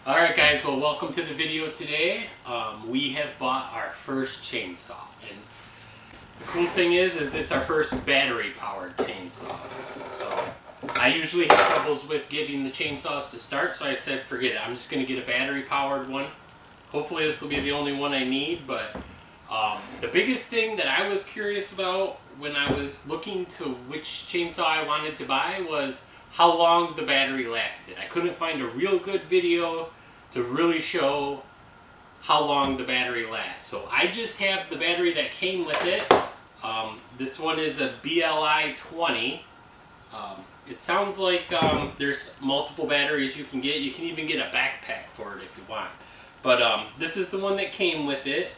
Alright guys, well welcome to the video today. We have bought our first chainsaw, and the cool thing is it's our first battery powered chainsaw. So I usually have troubles with getting the chainsaws to start, so I said forget it, I'm just going to get a battery powered one. Hopefully this will be the only one I need, but the biggest thing that I was curious about when I was looking to which chainsaw I wanted to buy was how long the battery lasted. I couldn't find a real good video to really show how long the battery lasts. So I just have the battery that came with it. This one is a BLi20. It sounds like there's multiple batteries you can get. You can even get a backpack for it if you want. But this is the one that came with it.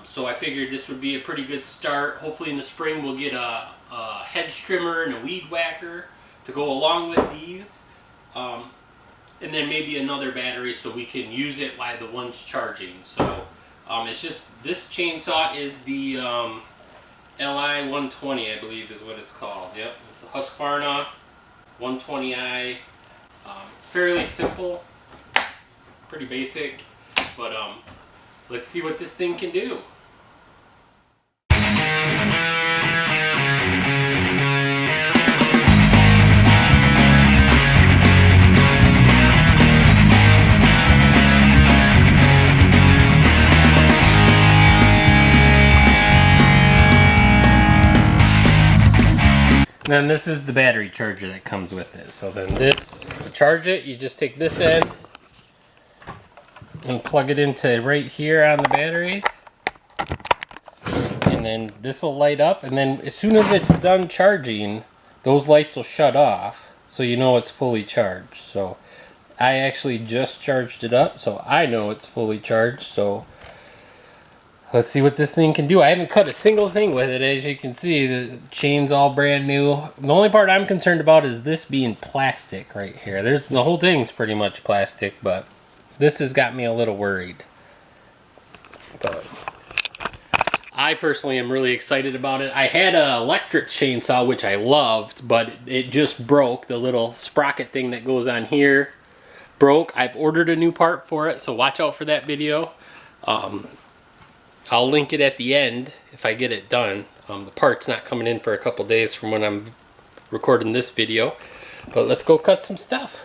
So I figured this would be a pretty good start. Hopefully in the spring we'll get a hedge trimmer and a weed whacker to go along with these, and then maybe another battery so we can use it while the one's charging. So it's just, this chainsaw is the BLi20, I believe is what it's called. Yep, it's the Husqvarna 120i. It's fairly simple, pretty basic, but let's see what this thing can do. And then this is the battery charger that comes with it. So then this, to charge it, you just take this end and plug it into right here on the battery. And then this will light up, and then as soon as it's done charging, those lights will shut off, so you know it's fully charged. So I actually just charged it up, so I know it's fully charged. So let's see what this thing can do. I haven't cut a single thing with it, as you can see. The chain's all brand new. The only part I'm concerned about is this being plastic right here. The whole thing's pretty much plastic, but this has got me a little worried. But I personally am really excited about it. I had an electric chainsaw, which I loved, but it just broke. The little sprocket thing that goes on here broke. I've ordered a new part for it, so watch out for that video. I'll link it at the end if I get it done. The part's not coming in for a couple days from when I'm recording this video. But let's go cut some stuff.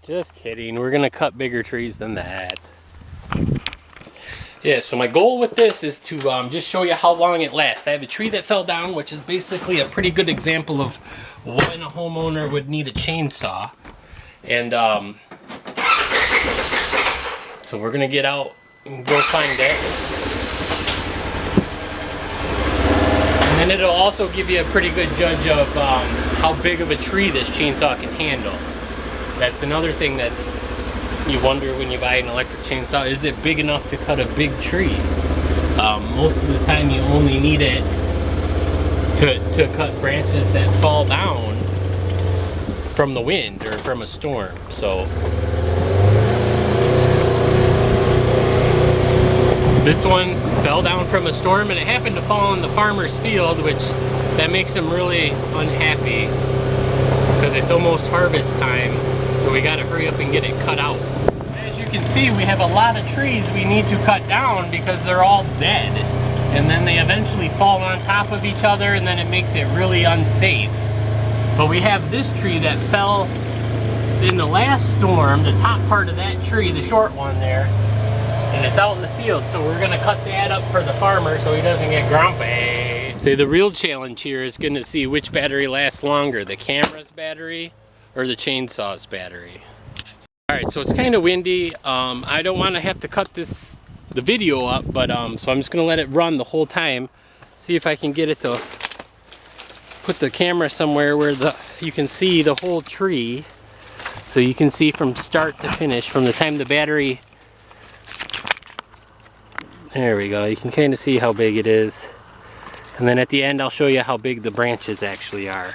Just kidding, we're gonna cut bigger trees than that. Yeah, so my goal with this is to just show you how long it lasts. I have a tree that fell down, which is basically a pretty good example of when a homeowner would need a chainsaw. And so we're gonna get out and go find it. And then it'll also give you a pretty good judge of how big of a tree this chainsaw can handle. That's another thing that's you wonder when you buy an electric chainsaw. Is it big enough to cut a big tree? Most of the time you only need it to cut branches that fall down from the wind or from a storm. So this one fell down from a storm, and it happened to fall in the farmer's field, which that makes him really unhappy because it's almost harvest time. So we got to hurry up and get it cut out. As you can see, we have a lot of trees we need to cut down because they're all dead. And then they eventually fall on top of each other, and then it makes it really unsafe. But we have this tree that fell in the last storm, the top part of that tree, the short one there, and it's out in the field, so we're gonna cut that up for the farmer so he doesn't get grumpy. See, the real challenge here is gonna see which battery lasts longer, the camera's battery or the chainsaw's battery. Alright, so it's kind of windy. I don't want to have to cut the video up, but so I'm just gonna let it run the whole time. See if I can get it to put the camera somewhere where you can see the whole tree, so you can see from start to finish, from the time the battery. There we go. You can kind of see how big it is, and then at the end I'll show you how big the branches actually are.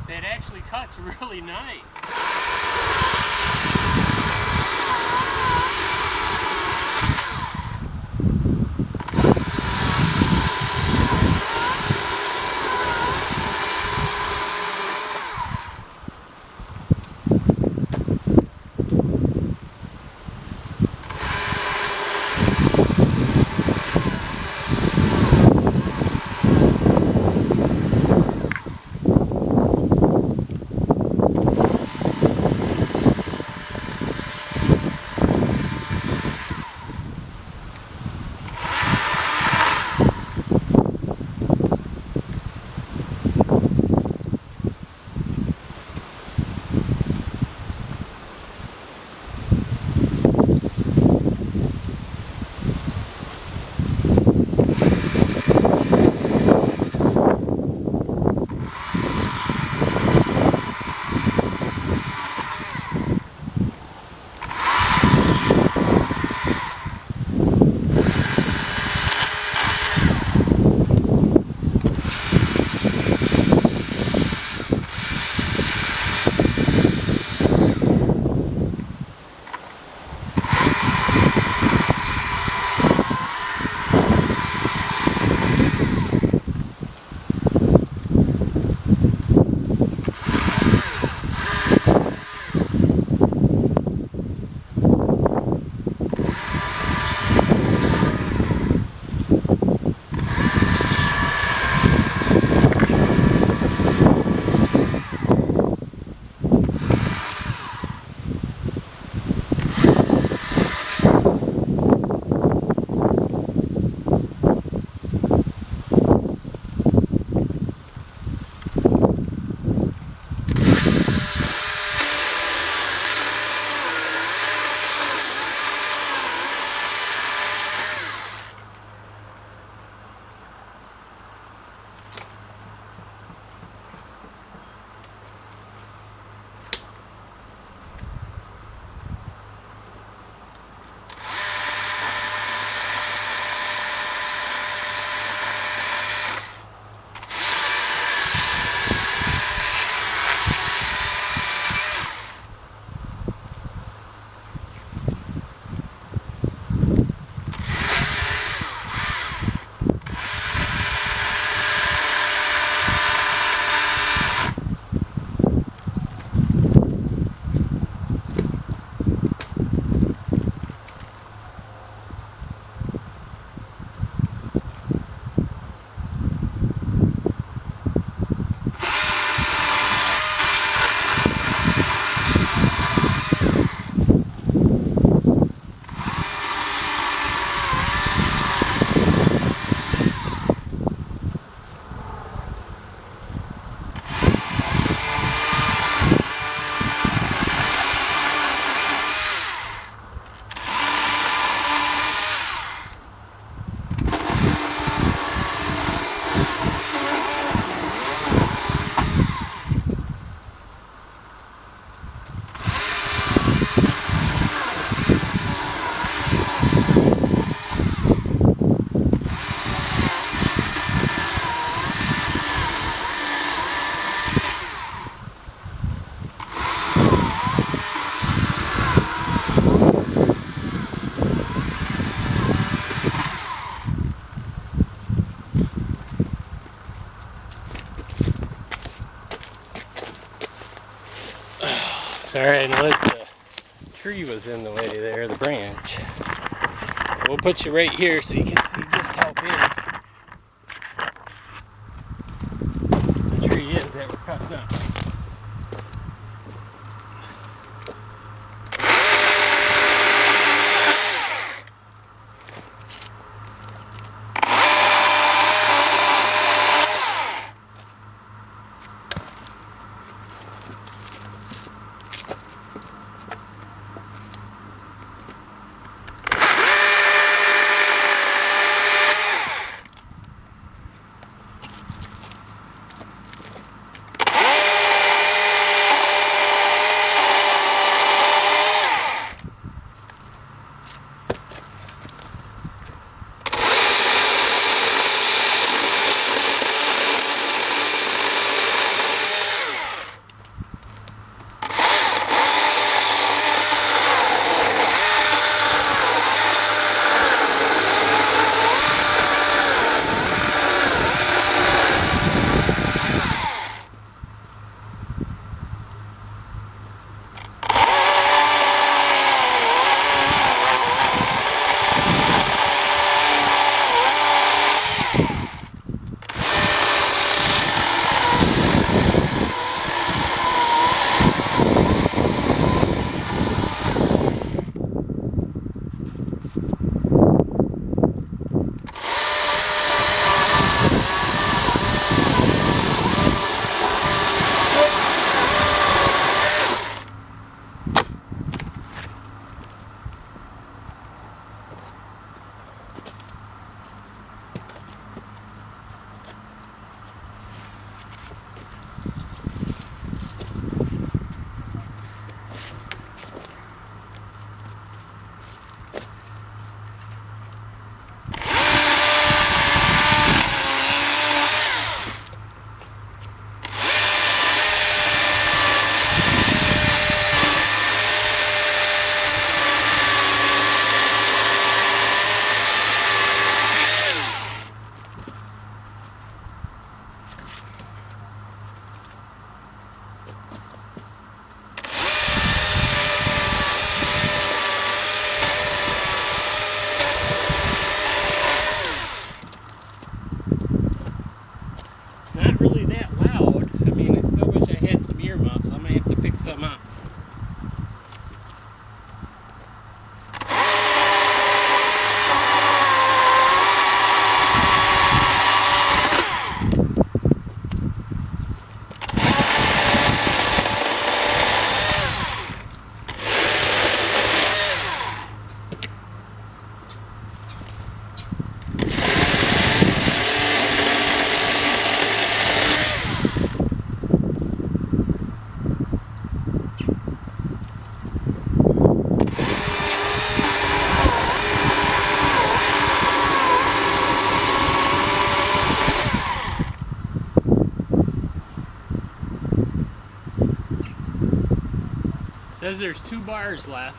It actually cuts really nice. Alright, unless the tree was in the way there, the branch. We'll put you right here so you can see just how big the tree is that we're cutting up. Not really that loud. I mean, I still wish I had some earmuffs. I might have to pick some up. Says there's 2 bars left.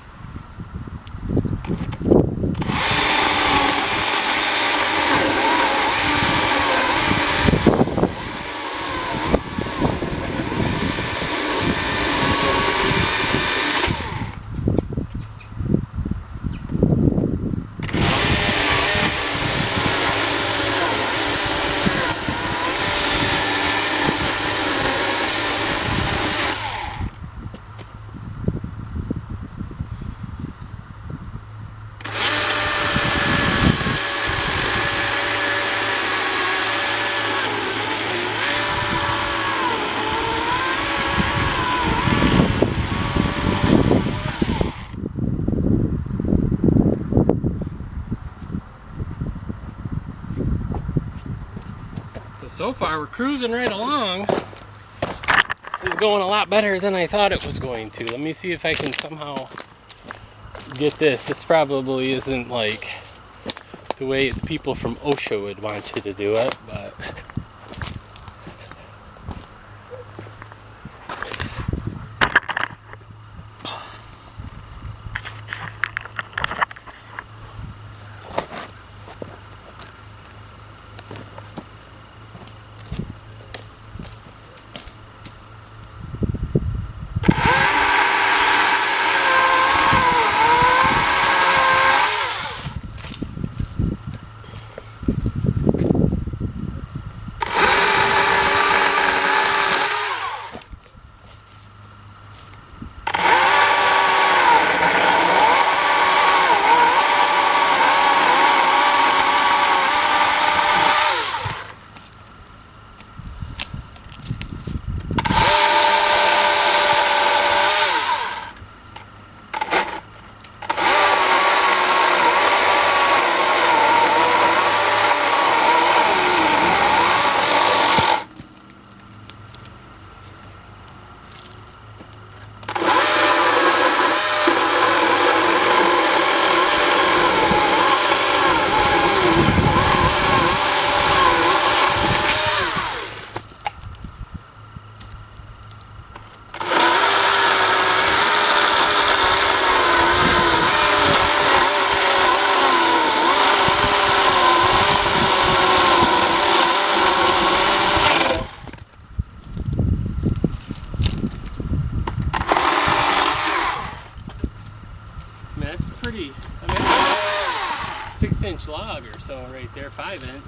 So far we're cruising right along. This is going a lot better than I thought it was going to. Let me see if I can somehow get this. This probably isn't like the way people from OSHA would want you to do it, but 6-inch log or so right there, 5-inch.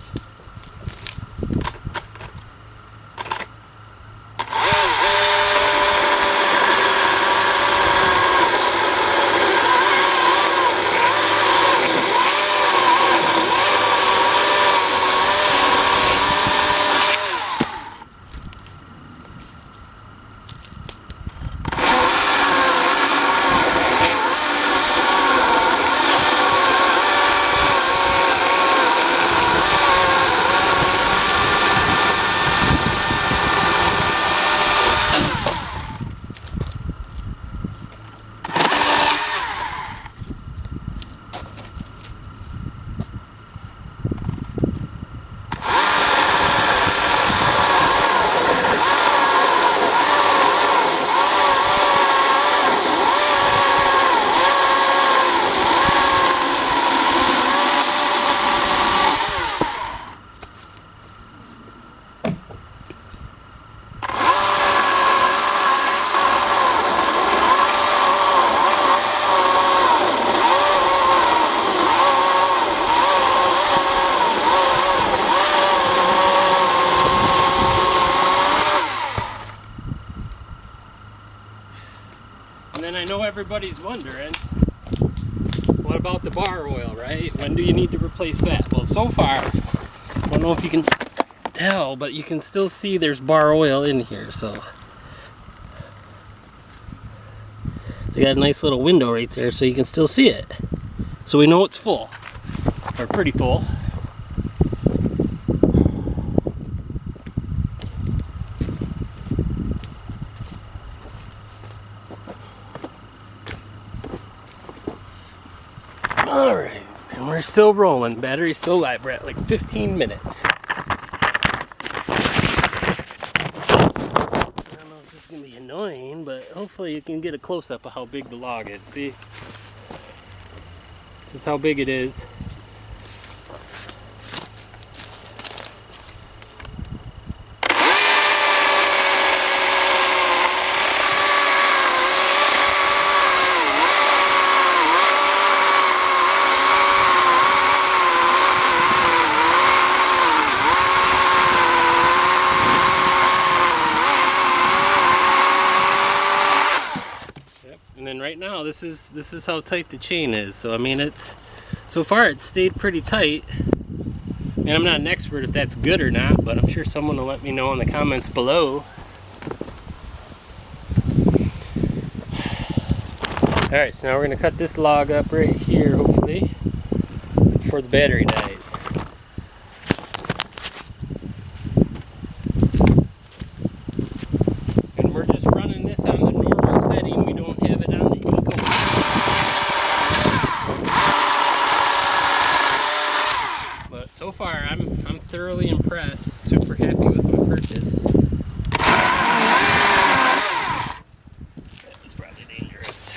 And then I know everybody's wondering, what about the bar oil, right? When do you need to replace that? Well, so far, I don't know if you can tell, but you can still see there's bar oil in here, so. They got a nice little window right there so you can still see it. So we know it's full, or pretty full. Alright, and we're still rolling. Battery's still live. We're at like 15 minutes. I don't know if this is going to be annoying, but hopefully you can get a close-up of how big the log is. See? This is how big it is. And then right now, this is how tight the chain is. So I mean, it's so far it's stayed pretty tight. And I'm not an expert if that's good or not, but I'm sure someone will let me know in the comments below. All right, so now we're gonna cut this log up right here, hopefully, before the battery dies. And we're just running this on the normal setting. We don't have it on the eco. But so far, I'm thoroughly impressed. Super happy with my purchase. That was probably dangerous.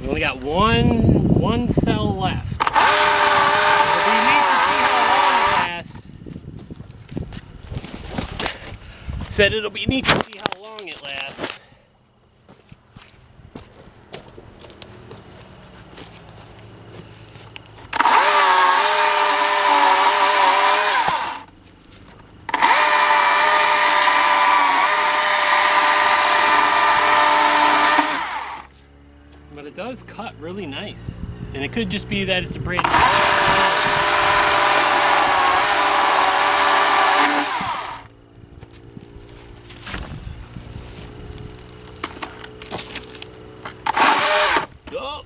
We only got one cell left. It'll be neat to see how long it lasts. Said it'll be neat to see how long it lasts. But it does cut really nice. And it could just be that it's a brand new. Oh.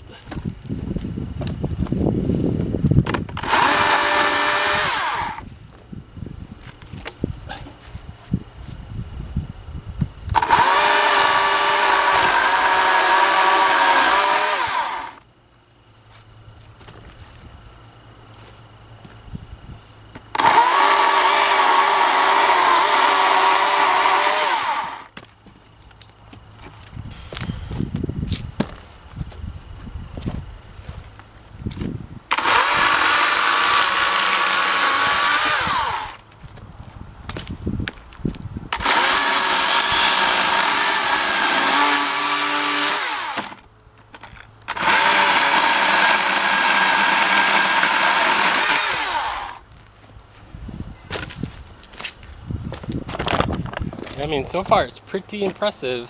mean, so far it's pretty impressive.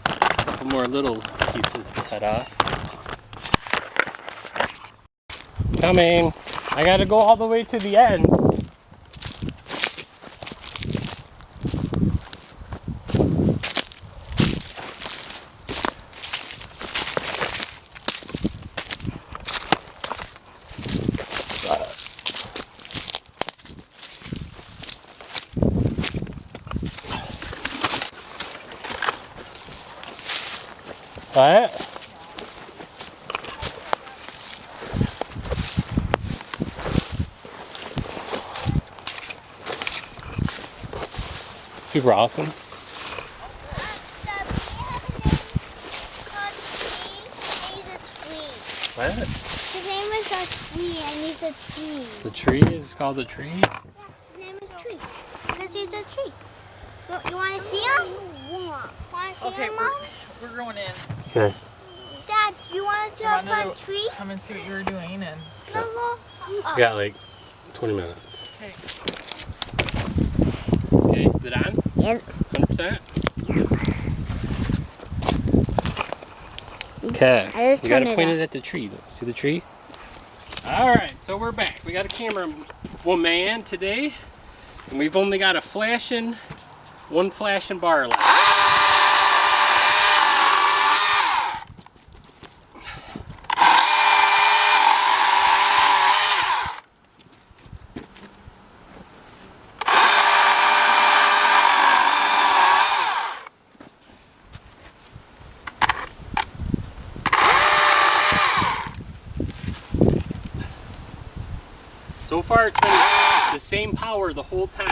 A couple more little pieces to cut off. Coming. I gotta go all the way to the end. What? Super awesome. What? His name is a tree and he's a tree. The tree is called a tree? His name is Tree because he's a tree. You want to see him? Want to see him, Mom? We're going in. Okay. Dad, you want to see our fun tree? Come and see what you were doing and... We got like 20 minutes. Okay. Okay, is it on? Yep. 100%? Okay, you gotta point it at the tree. See the tree? Alright, so we're back. We got a camera woman today. And we've only got one flashing bar left. So far it's been the same power the whole time.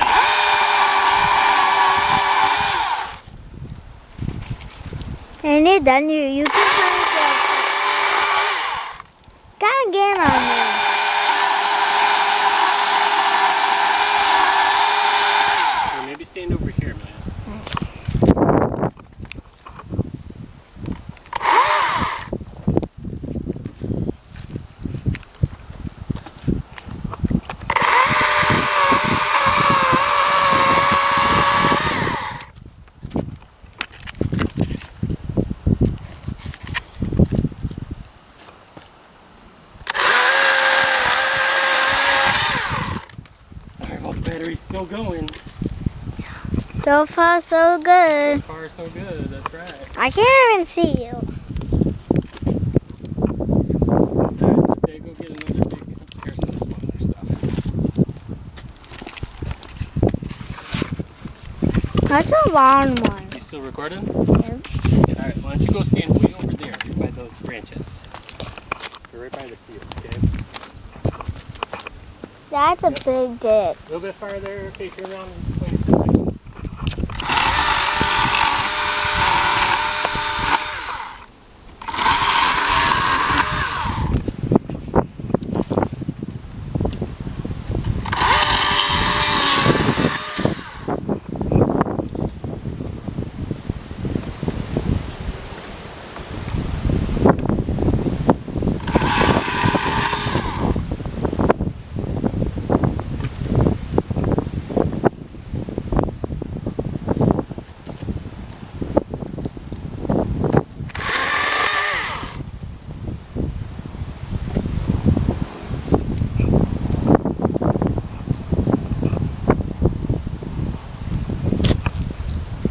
And you're done, you can can't get on me. Or maybe stand over here, man. Battery's still going. So far, so good. So far, so good. That's right. I can't even see you. Okay, go get another big. Here's some smaller stuff. That's a long one. You still recording? Yep. Alright, why don't you go stand way over there by those branches. You're right by the field, okay? That's a big ditch. A little bit farther. Okay, turn around and point it this way.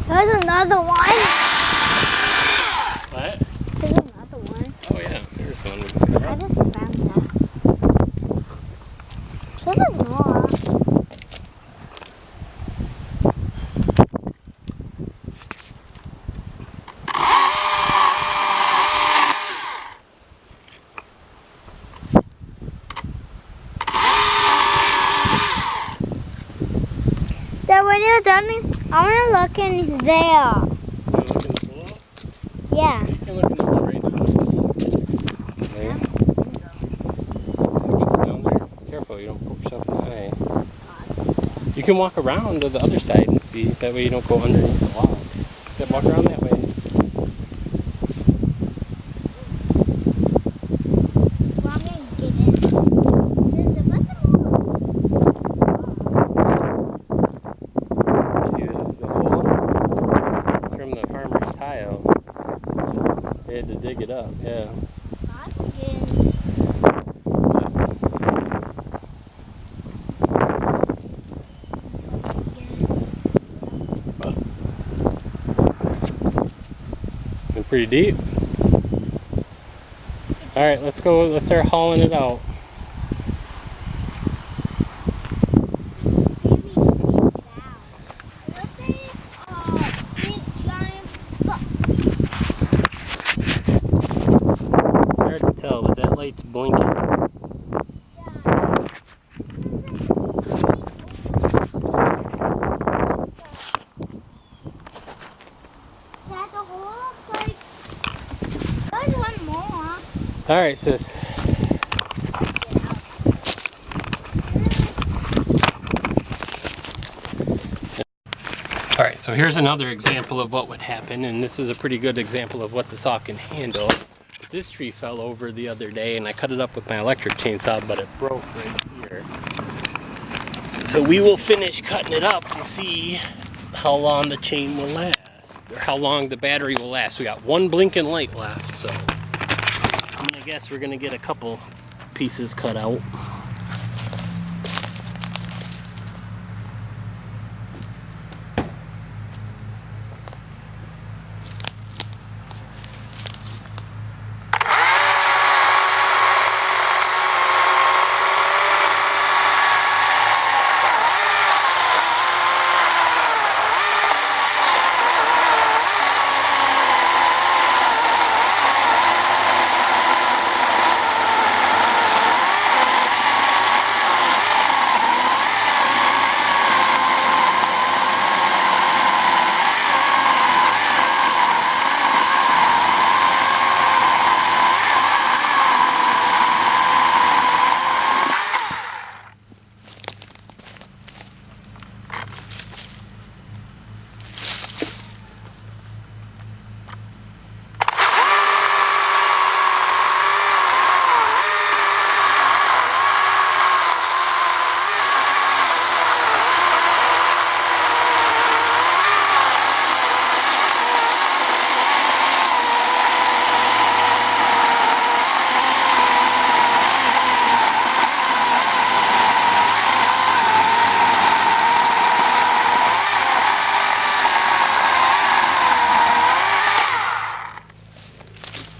There's another one. What? There's another one. Oh yeah, there's one. I just found that. There's more. Dad, when you're done, I want to look in there. You look in the pool? Yeah. You can look in the pool right now. There. See what's down there? Careful, you don't poke yourself in the eye. You can walk around to the other side and see. That way you don't go underneath the log. Then walk around that way. Well, I'm going to get in. There's a bunch of more. See the hole? up, yeah. Hoskins. Been pretty deep. Alright, let's go, let's start hauling it out. It's hard to tell, but that light's blinking. Alright, sis. Alright, so here's another example of what would happen, and this is a pretty good example of what the saw can handle. This tree fell over the other day and I cut it up with my electric chainsaw, but it broke right here. So we will finish cutting it up and see how long the chain will last, or how long the battery will last. We got one blinking light left, so I'm gonna guess we're gonna get a couple pieces cut out.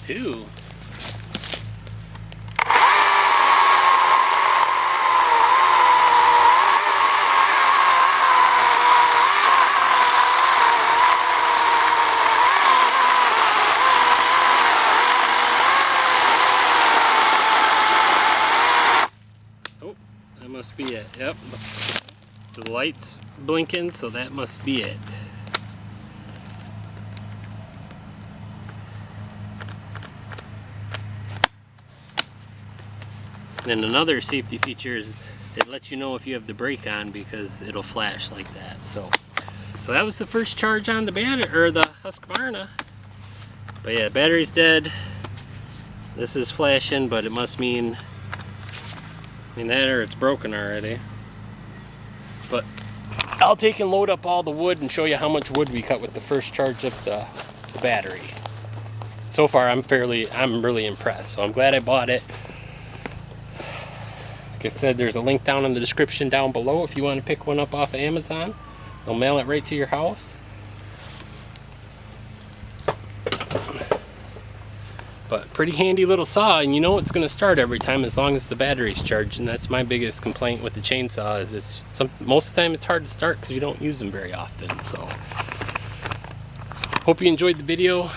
Two. Oh, that must be it. Yep. The light's blinking, so that must be it. And another safety feature is it lets you know if you have the brake on because it'll flash like that. So that was the first charge on the battery, or the Husqvarna. But yeah, battery's dead. This is flashing, but it must mean, that or it's broken already. But I'll take and load up all the wood and show you how much wood we cut with the first charge of the battery. So far, I'm really impressed. So I'm glad I bought it. Like I said, there's a link down in the description down below if you want to pick one up off of Amazon. They'll mail it right to your house. But pretty handy little saw, and you know it's going to start every time as long as the battery's charged. And that's my biggest complaint with the chainsaw is most of the time it's hard to start because you don't use them very often. So hope you enjoyed the video.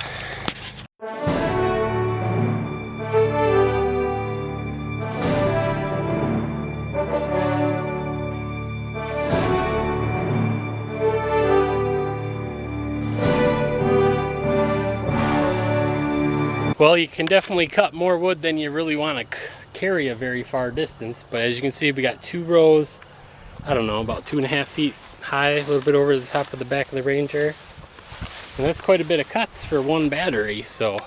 Well, you can definitely cut more wood than you really want to carry a very far distance, but as you can see, we got 2 rows, I don't know, about 2.5 feet high, a little bit over the top of the back of the Ranger, and that's quite a bit of cuts for one battery. So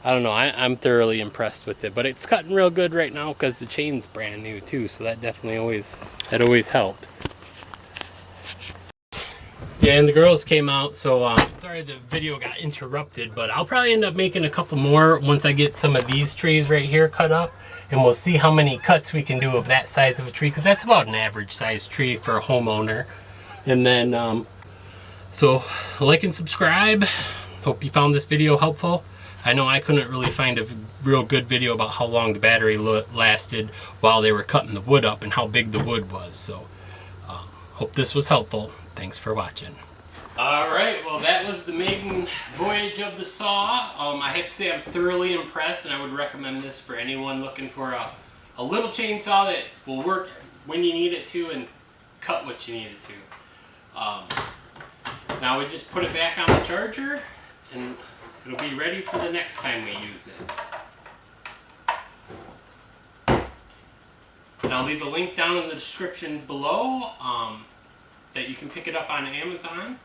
I don't know, I'm thoroughly impressed with it, but it's cutting real good right now because the chain's brand new too, so that definitely always helps. Yeah, And the girls came out, so sorry the video got interrupted, but I'll probably end up making a couple more once I get some of these trees right here cut up, and we'll see how many cuts we can do of that size of a tree, because that's about an average size tree for a homeowner. And then so like and subscribe. Hope you found this video helpful. I know I couldn't really find a real good video about how long the battery lasted while they were cutting the wood up and how big the wood was, so hope this was helpful. Thanks for watching. Alright, well that was the maiden voyage of the saw. I have to say I'm thoroughly impressed, and I would recommend this for anyone looking for a little chainsaw that will work when you need it to and cut what you need it to. Now we just put it back on the charger and it'll be ready for the next time we use it. And I'll leave a link down in the description below that you can pick it up on Amazon.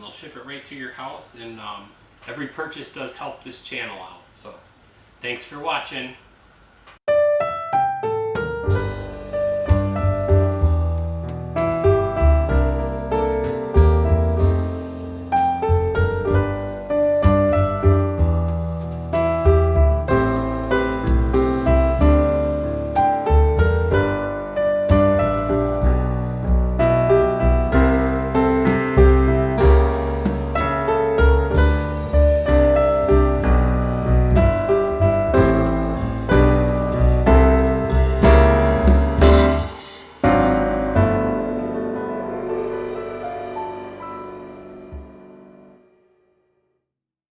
They'll ship it right to your house, and every purchase does help this channel out. So thanks for watching.